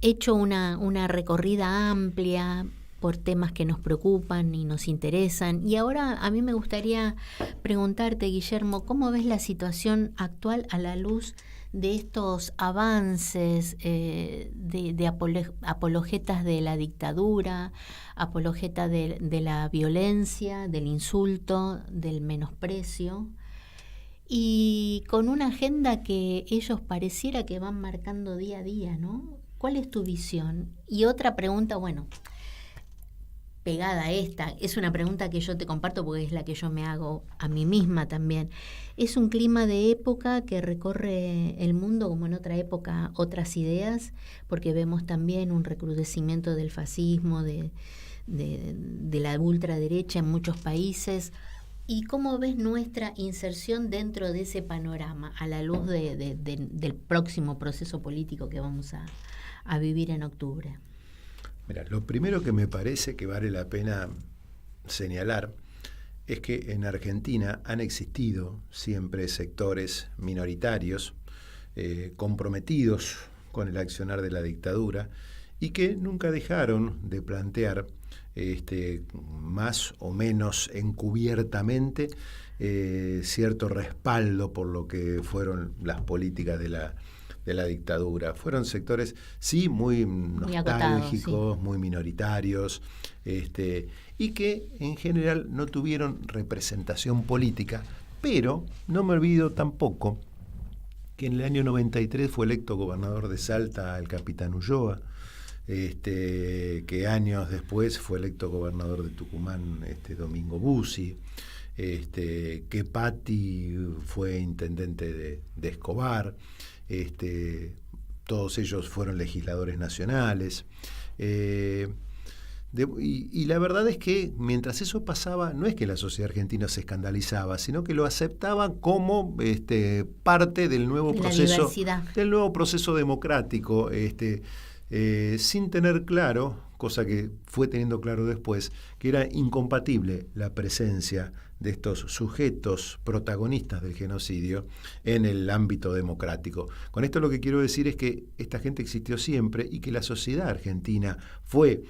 hecho una recorrida amplia por temas que nos preocupan y nos interesan. Y ahora a mí me gustaría preguntarte, Guillermo, ¿cómo ves la situación actual a la luz de estos avances de apologetas de la dictadura, apologetas de la violencia, del insulto, del menosprecio, y con una agenda que ellos pareciera que van marcando día a día, ¿no? ¿Cuál es tu visión? Y otra pregunta, bueno, pegada a esta, es una pregunta que yo te comparto porque es la que yo me hago a mí misma también. Es un clima de época que recorre el mundo como en otra época otras ideas, porque vemos también un recrudecimiento del fascismo, de la ultraderecha en muchos países. ¿Y cómo ves nuestra inserción dentro de ese panorama a la luz del próximo proceso político que vamos a vivir en octubre? Mira, lo primero que me parece que vale la pena señalar es que en Argentina han existido siempre sectores minoritarios comprometidos con el accionar de la dictadura y que nunca dejaron de plantear más o menos encubiertamente cierto respaldo por lo que fueron las políticas de la dictadura. Fueron sectores, sí, muy nostálgicos, sí, muy minoritarios, y que en general no tuvieron representación política, pero no me olvido tampoco que en el año 93 fue electo gobernador de Salta el capitán Ulloa, que años después fue electo gobernador de Tucumán Domingo Bussi, que Patti fue intendente de Escobar. Todos ellos fueron legisladores nacionales, y la verdad es que mientras eso pasaba, no es que la sociedad argentina se escandalizaba, sino que lo aceptaba como parte del nuevo proceso democrático, sin tener claro, cosa que fue teniendo claro después, que era incompatible la presencia de estos sujetos protagonistas del genocidio en el ámbito democrático. Con esto lo que quiero decir es que esta gente existió siempre y que la sociedad argentina fue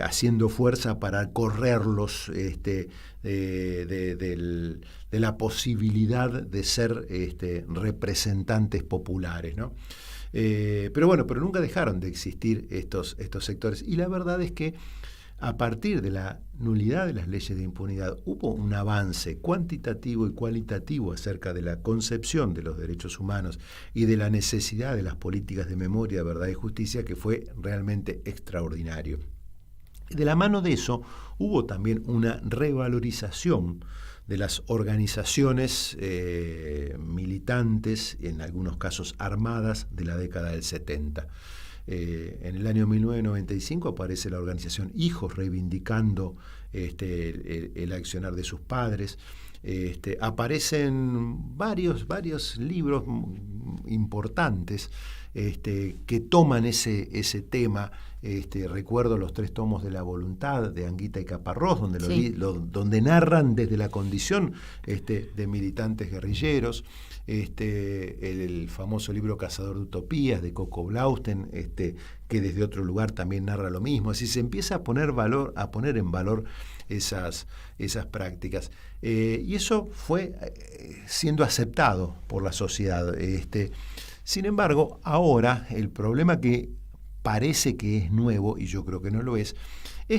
haciendo fuerza para correrlos de la posibilidad de ser representantes populares, ¿no? Pero nunca dejaron de existir estos sectores. Y la verdad es que a partir de la nulidad de las leyes de impunidad hubo un avance cuantitativo y cualitativo acerca de la concepción de los derechos humanos y de la necesidad de las políticas de memoria, verdad y justicia que fue realmente extraordinario. De la mano de eso hubo también una revalorización de las organizaciones militantes, en algunos casos armadas, de la década del 70. En el año 1995 aparece la organización Hijos reivindicando el accionar de sus padres. Aparecen varios libros importantes que toman ese tema. Recuerdo los 3 tomos de La Voluntad de Anguita y Caparrós, donde narran desde la condición de militantes guerrilleros. El famoso libro Cazador de Utopías de Coco Blausten, que desde otro lugar también narra lo mismo. Así se empieza a poner en valor esas prácticas. Y eso fue siendo aceptado por la sociedad. Sin embargo, ahora el problema que parece que es nuevo, y yo creo que no lo es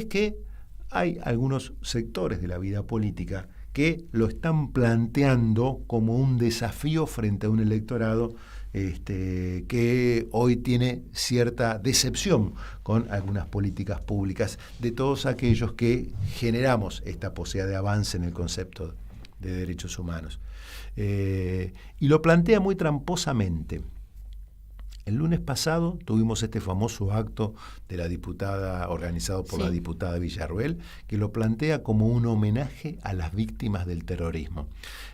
que hay algunos sectores de la vida política que lo están planteando como un desafío frente a un electorado que hoy tiene cierta decepción con algunas políticas públicas de todos aquellos que generamos esta posibilidad de avance en el concepto de derechos humanos. Y lo plantea muy tramposamente. El lunes pasado tuvimos este famoso acto de la diputada, organizado por la diputada Villarruel, que lo plantea como un homenaje a las víctimas del terrorismo.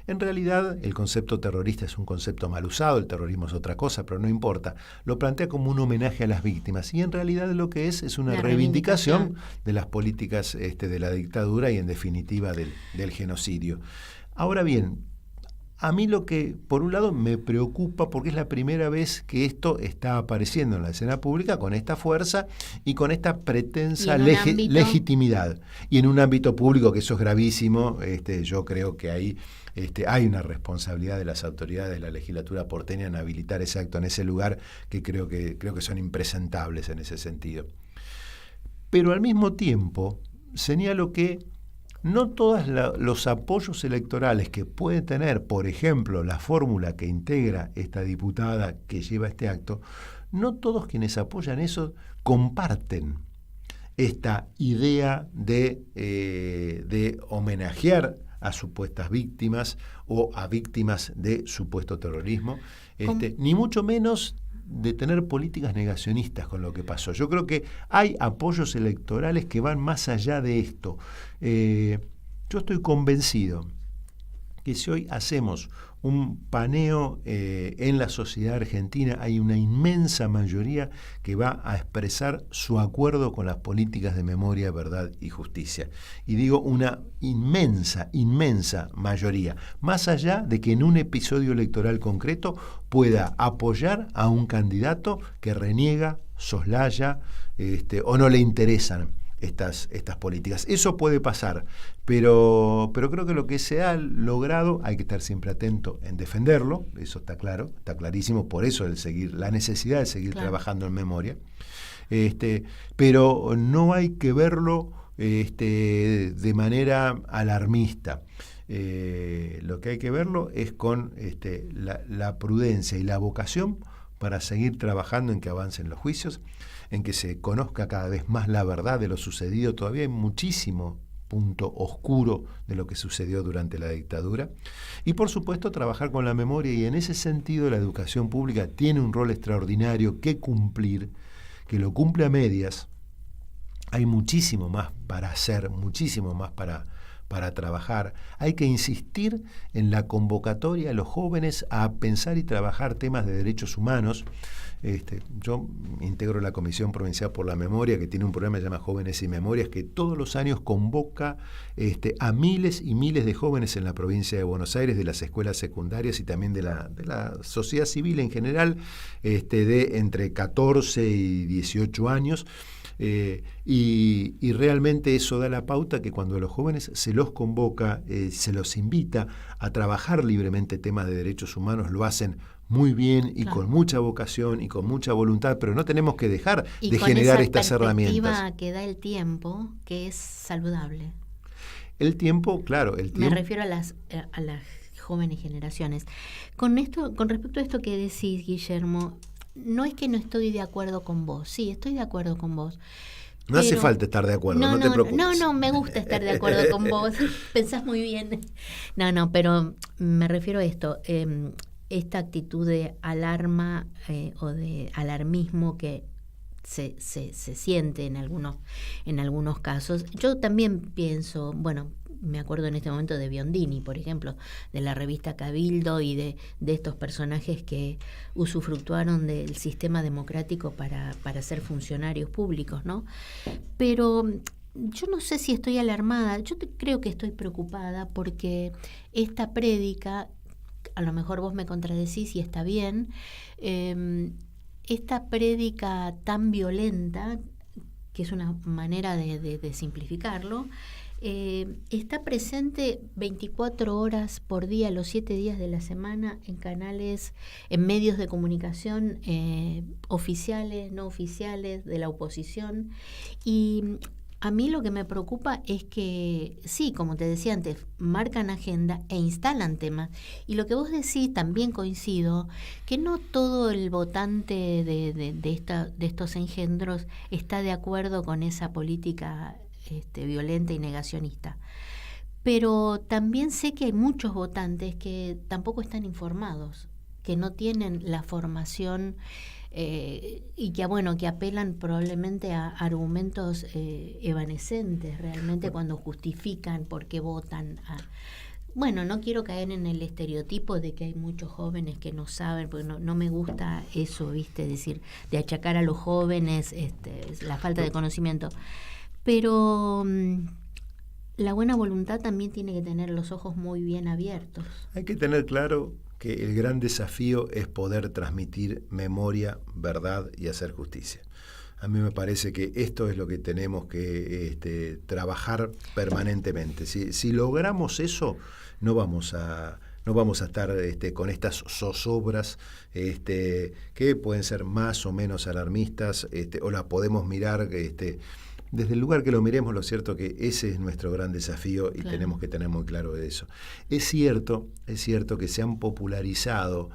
En realidad, el concepto terrorista es un concepto mal usado, el terrorismo es otra cosa, pero no importa. Lo plantea como un homenaje a las víctimas, y en realidad lo que es una reivindicación de las políticas de la dictadura y, en definitiva, del genocidio. Ahora bien, a mí lo que, por un lado, me preocupa porque es la primera vez que esto está apareciendo en la escena pública con esta fuerza y con esta pretensa legitimidad. Y en un ámbito público, que eso es gravísimo, yo creo que ahí hay una responsabilidad de las autoridades de la legislatura porteña en habilitar ese acto en ese lugar, que creo que son impresentables en ese sentido. Pero al mismo tiempo, señalo que no todos los apoyos electorales que puede tener, por ejemplo, la fórmula que integra esta diputada que lleva este acto, no todos quienes apoyan eso comparten esta idea de homenajear a supuestas víctimas o a víctimas de supuesto terrorismo, ni mucho menos de tener políticas negacionistas con lo que pasó. Yo creo que hay apoyos electorales que van más allá de esto. Yo estoy convencido que si hoy hacemos un paneo en la sociedad argentina, hay una inmensa mayoría que va a expresar su acuerdo con las políticas de memoria, verdad y justicia. Y digo una inmensa mayoría, más allá de que en un episodio electoral concreto pueda apoyar a un candidato que reniega, soslaya o no le interesan estas políticas. Eso puede pasar, pero creo que lo que se ha logrado, hay que estar siempre atento en defenderlo, eso está claro, está clarísimo, por eso la necesidad de seguir trabajando en memoria, pero no hay que verlo de manera alarmista. Lo que hay que verlo es con la prudencia y la vocación para seguir trabajando en que avancen los juicios, en que se conozca cada vez más la verdad de lo sucedido. Todavía hay muchísimo punto oscuro de lo que sucedió durante la dictadura. Y por supuesto trabajar con la memoria, y en ese sentido la educación pública tiene un rol extraordinario que cumplir, que lo cumple a medias. Hay muchísimo más para hacer, muchísimo más para trabajar. Hay que insistir en la convocatoria a los jóvenes a pensar y trabajar temas de derechos humanos. Yo integro la Comisión Provincial por la Memoria, que tiene un programa que se llama Jóvenes y Memorias, que todos los años convoca a miles y miles de jóvenes en la provincia de Buenos Aires, de las escuelas secundarias y también de la sociedad civil en general, de entre 14 y 18 años. Y realmente eso da la pauta que cuando a los jóvenes se los convoca, se los invita a trabajar libremente temas de derechos humanos, lo hacen muy bien y con mucha vocación y con mucha voluntad, pero no tenemos que dejar de generar estas herramientas. Y con esa perspectiva que da el tiempo, que es saludable. El tiempo, claro. Me refiero a las jóvenes generaciones. Con respecto a esto que decís, Guillermo, no es que no estoy de acuerdo con vos. Sí, estoy de acuerdo con vos. No hace falta estar de acuerdo, no te preocupes. No, me gusta estar de acuerdo con vos. Pensás muy bien. No, pero me refiero a esto. Esta actitud de alarma o de alarmismo que se siente en algunos casos. Yo también pienso, me acuerdo en este momento de Biondini, por ejemplo, de la revista Cabildo y de estos personajes que usufructuaron del sistema democrático para ser funcionarios públicos, ¿no? Pero yo no sé si estoy alarmada, yo creo que estoy preocupada porque esta prédica, a lo mejor vos me contradecís y está bien, esta prédica tan violenta, que es una manera de simplificarlo, está presente 24 horas por día, los 7 días de la semana, en canales, en medios de comunicación oficiales, no oficiales, de la oposición. Y A mí lo que me preocupa es que, sí, como te decía antes, marcan agenda e instalan temas. Y lo que vos decís, también coincido, que no todo el votante de estos engendros está de acuerdo con esa política violenta y negacionista. Pero también sé que hay muchos votantes que tampoco están informados, que no tienen la formación y que apelan probablemente a argumentos evanescentes realmente cuando justifican por qué votan. Bueno, no quiero caer en el estereotipo de que hay muchos jóvenes que no saben, porque no me gusta eso, ¿viste? Decir, de achacar a los jóvenes la falta de conocimiento. Pero la buena voluntad también tiene que tener los ojos muy bien abiertos. Hay que tener claro que el gran desafío es poder transmitir memoria, verdad y hacer justicia. A mí me parece que esto es lo que tenemos que trabajar permanentemente. Si logramos eso, no vamos a estar con estas zozobras que pueden ser más o menos alarmistas, o las podemos mirar desde el lugar que lo miremos. Lo cierto que ese es nuestro gran desafío y tenemos que tener muy claro de eso. Es cierto que se han popularizado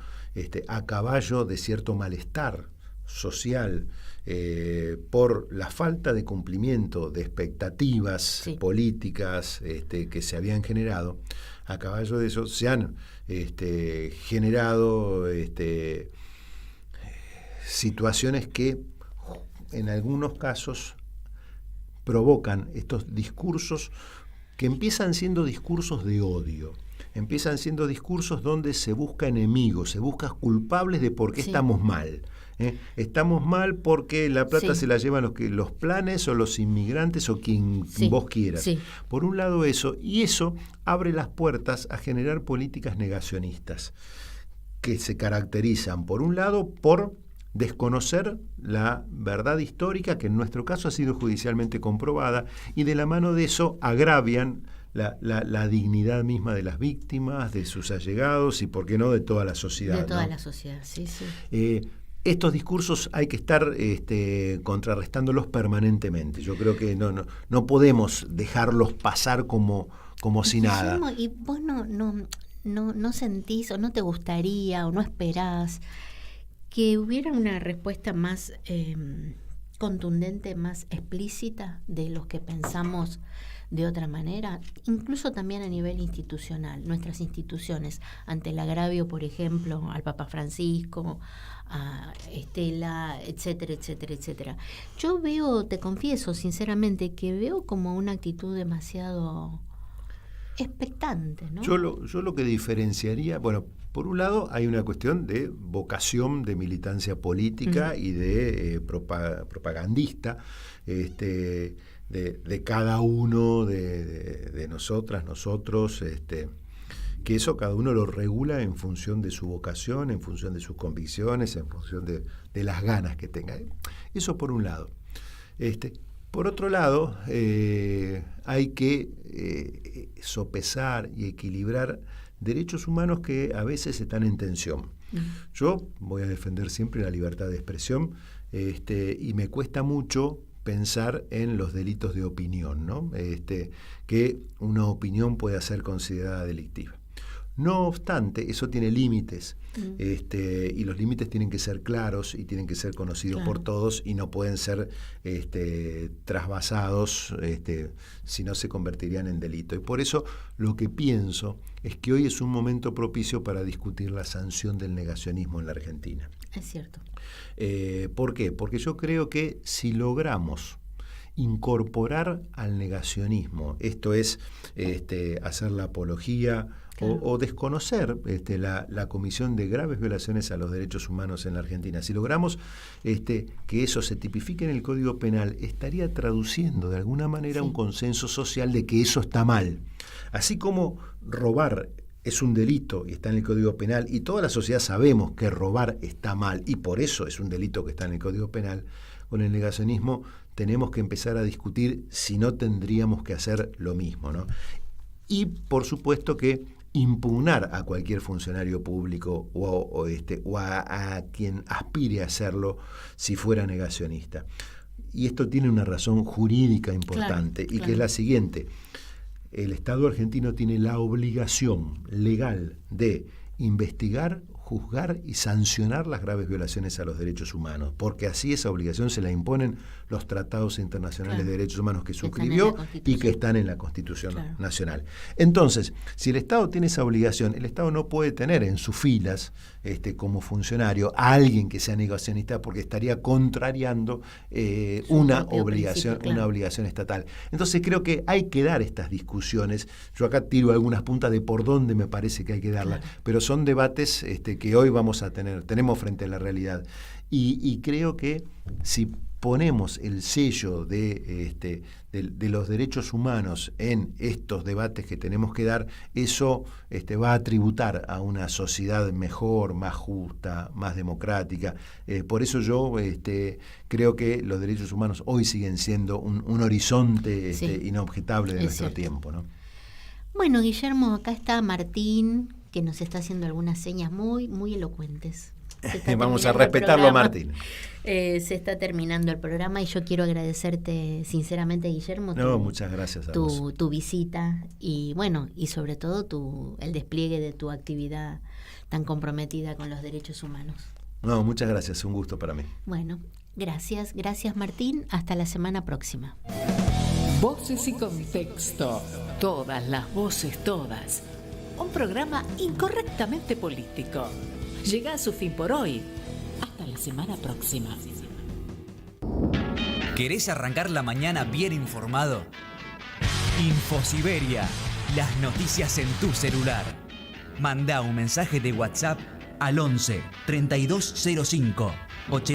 a caballo de cierto malestar social por la falta de cumplimiento de expectativas políticas que se habían generado. A caballo de eso se han generado situaciones que en algunos casos provocan estos discursos que empiezan siendo discursos de odio, empiezan siendo discursos donde se busca enemigos, se busca culpables de por qué estamos mal. Estamos mal porque la plata se la llevan los planes o los inmigrantes o quien vos quieras. Por un lado eso, y eso abre las puertas a generar políticas negacionistas que se caracterizan, por un lado, por desconocer la verdad histórica, que en nuestro caso ha sido judicialmente comprobada, y de la mano de eso agravian la dignidad misma de las víctimas, de sus allegados y, por qué no, de toda la sociedad. De toda la sociedad, sí. Estos discursos hay que estar contrarrestándolos permanentemente. Yo creo que no podemos dejarlos pasar como si nada. ¿Y vos no sentís o no te gustaría o no esperás que hubiera una respuesta más contundente, más explícita de los que pensamos de otra manera, incluso también a nivel institucional, nuestras instituciones, ante el agravio, por ejemplo, al Papa Francisco, a Estela, etcétera, etcétera, etcétera? Yo te confieso sinceramente, que veo como una actitud demasiado expectante, ¿no? Yo lo que diferenciaría, bueno, por un lado hay una cuestión de vocación de militancia política y de propagandista de cada uno de nosotras, nosotros, que eso cada uno lo regula en función de su vocación, en función de sus convicciones, en función de las ganas que tenga. Eso por un lado. Por otro lado, hay que sopesar y equilibrar derechos humanos que a veces están en tensión. Yo voy a defender siempre la libertad de expresión, y me cuesta mucho pensar en los delitos de opinión, ¿no? Que una opinión pueda ser considerada delictiva. No obstante, eso tiene límites, y los límites tienen que ser claros y tienen que ser conocidos por todos y no pueden ser trasvasados, si no se convertirían en delito. Y por eso lo que pienso es que hoy es un momento propicio para discutir la sanción del negacionismo en la Argentina. Es cierto. ¿Por qué? Porque yo creo que si logramos incorporar al negacionismo, esto es hacer la apología o desconocer la comisión de graves violaciones a los derechos humanos en la Argentina, si logramos que eso se tipifique en el Código Penal, estaría traduciendo de alguna manera un consenso social de que eso está mal. Así como robar es un delito y está en el Código Penal, y toda la sociedad sabemos que robar está mal y por eso es un delito que está en el Código Penal, con el negacionismo tenemos que empezar a discutir si no tendríamos que hacer lo mismo, ¿no? Y por supuesto que impugnar a cualquier funcionario público o a quien aspire a hacerlo si fuera negacionista. y esto tiene una razón jurídica importante, claro. que es la siguiente: el Estado argentino tiene la obligación legal de investigar, juzgar y sancionar las graves violaciones a los derechos humanos, porque así esa obligación se la imponen los tratados internacionales de derechos humanos que suscribió y que están en la Constitución Nacional. Entonces, si el Estado tiene esa obligación, el Estado no puede tener en sus filas como funcionario a alguien que sea negacionista, porque estaría contrariando una obligación estatal. Entonces creo que hay que dar estas discusiones. Yo acá tiro algunas puntas de por dónde me parece que hay que darlas, pero son debates que hoy tenemos frente a la realidad. Y creo que si ponemos el sello de los derechos humanos en estos debates que tenemos que dar, eso va a tributar a una sociedad mejor, más justa, más democrática. Por eso yo creo que los derechos humanos hoy siguen siendo un horizonte inobjetable de nuestro tiempo, ¿no? Bueno, Guillermo, acá está Martín, que nos está haciendo algunas señas muy, muy elocuentes. Vamos a respetarlo a Martín. Se está terminando el programa y yo quiero agradecerte sinceramente, Guillermo, muchas gracias a vos. Tu visita y bueno, y sobre todo el despliegue de tu actividad tan comprometida con los derechos humanos. Muchas gracias, un gusto para mí. Bueno, gracias Martín, hasta la semana próxima. Voces y contexto, todas las voces, todas. Un programa incorrectamente político. Llega a su fin por hoy. Hasta la semana próxima. ¿Querés arrancar la mañana bien informado? Infosiberia, las noticias en tu celular. Manda un mensaje de WhatsApp al 11 3205 80.